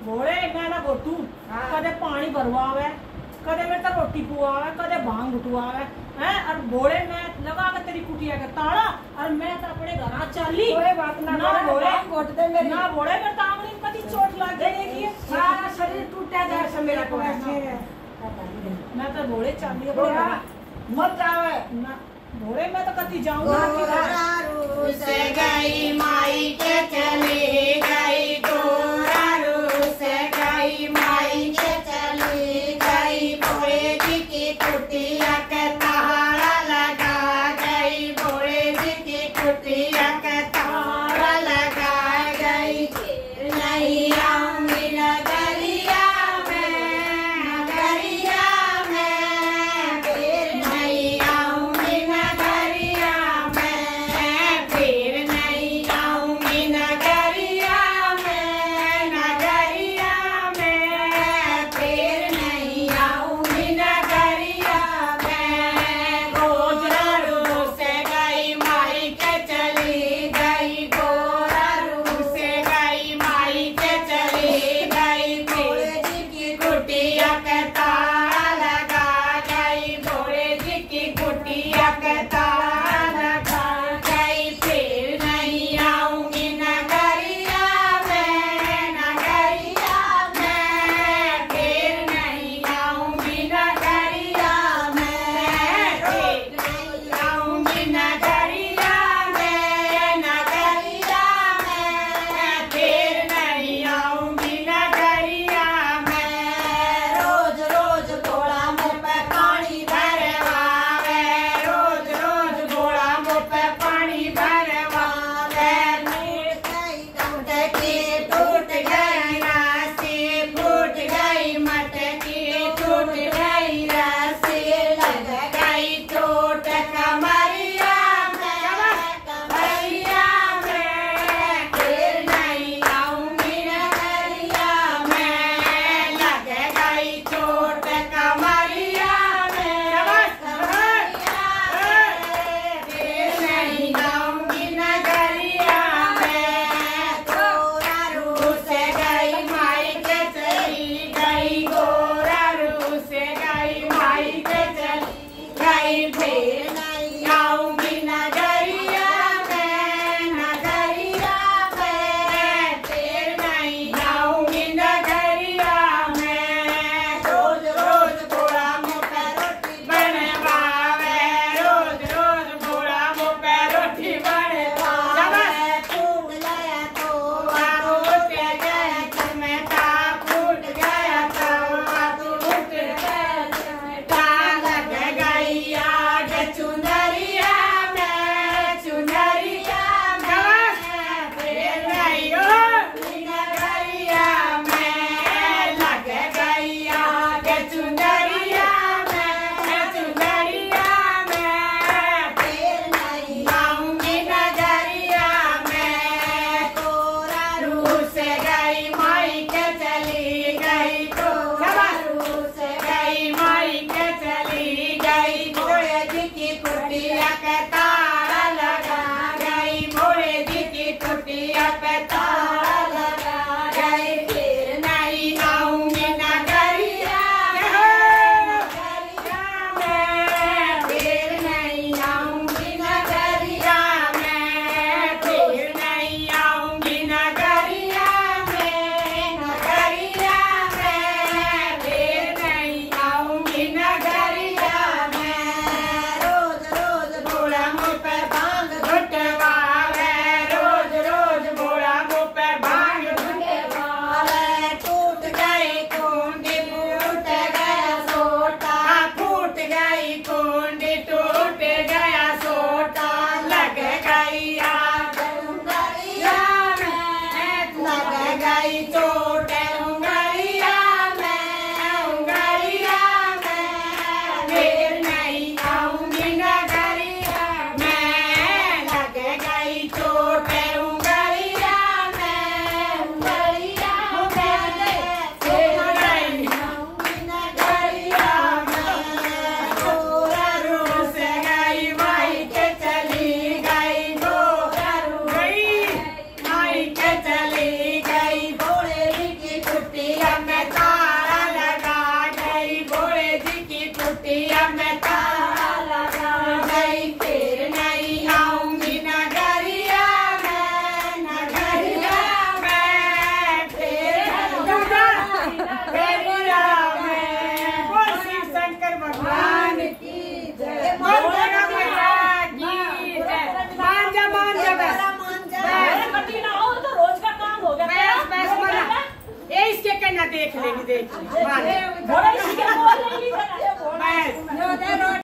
भोले मैं ना गोटू कदे पानी भरवावे, कदे मेरे तो रोटी पुआवे, कदे भांग उठवावे हैं। और भोले मैं लगा के तेरी कुटिया के ताला और मैं तो अपने घर चाली। कोई बात ना भोले गोट दे मेरी ना भोले मेरे टांगनी में कदी चोट लग जाएगी, सारा शरीर टूटा जाए से मेरा को मैं तो भोले चाली मत जावे ना भोले मैं तो कदी जाऊंगा से गई माई के चली गई गोरा से गई माई के चली गई भोले जी की कुटिया के ताला लगा गई भोले जी की कुटिया के ताला लगा गई नहीं आऊंगी नगरिया में फिर नहीं आऊंगी नगरिया में फिर नहीं आऊंगी नगरिया में फिर नहीं आऊंगी नगरिया में गोरा रू से गई माई के चली गई गोरा रू से गई माई के चली गई भोले जी की कुटिया के ताला लगा गई भोले जी की कुटिया के ताला लगा गई फिर नहीं आऊंगी नगरिया में फिर नहीं आऊंगी नगरिया में फिर नहीं आऊंगी नगरिया फिर नहीं आऊंगी नगरिया में रोज रोज घोड़ा मुँह पे पानी भरवावे रोज रोज घोड़ा मुँह पे पानी भरवावे टूट गई राशि फूट गई मटकी टूट गई राशि लग गई चोट कमरिया में फिर नहीं आऊंगी नगरिया में लग गई चोट कमरिया में फिर नहीं आऊंगी नगरिया में गोरा रू से गई माई के चली गई गोरा रू से गई माई के चली गई फिर नहीं आऊंगी नगरिया में फिर नहीं आऊंगी नगरिया में रोज रोज घोड़ा मुँह पे रोटी बनवावे रोज रोज घोड़ा मुँह पे रोटी बनवावे टूट गया तो टूट गया चमटा फूट गया तो टूट गया लग गई आग चुनरिया में फिर नहीं आऊंगी नगरिया में लग गई आग चुनरिया में फिर नहीं आऊंगी नगरिया में गोरा रू से गई माई के चली गई गोरा रू से गई माई के चली गई भोले जी की कुटिया के ताला लगा गई भोले जी की कुटिया पे ताला लगा गई फिर नहीं आऊंगी नगरिया में फिर नहीं आऊंगी नगरिया में फिर नहीं आऊंगी नगरिया में फिर नहीं आऊंगी नगरिया में रोज रोज घोड़ा मुँह पे भांग घुटवावे रोज रोज घोड़ा मुँह पे भांग घुटवावे टूट गई कुंडी फूट गया सोटा फूट गई कुंडी टूट गया सोटा लग गई आग उंगलिया में लग गई चोट उंगलिया में फिर नहीं आऊंगी नगरिया में लग गई चोट उंगलिया में फिर नहीं आऊंगी नगरिया में गोरा रू से गई माई के चली गई गोरा रू गई माई के चली गई भोले लेनी दे बोले इसके बोल नहीं ली मैं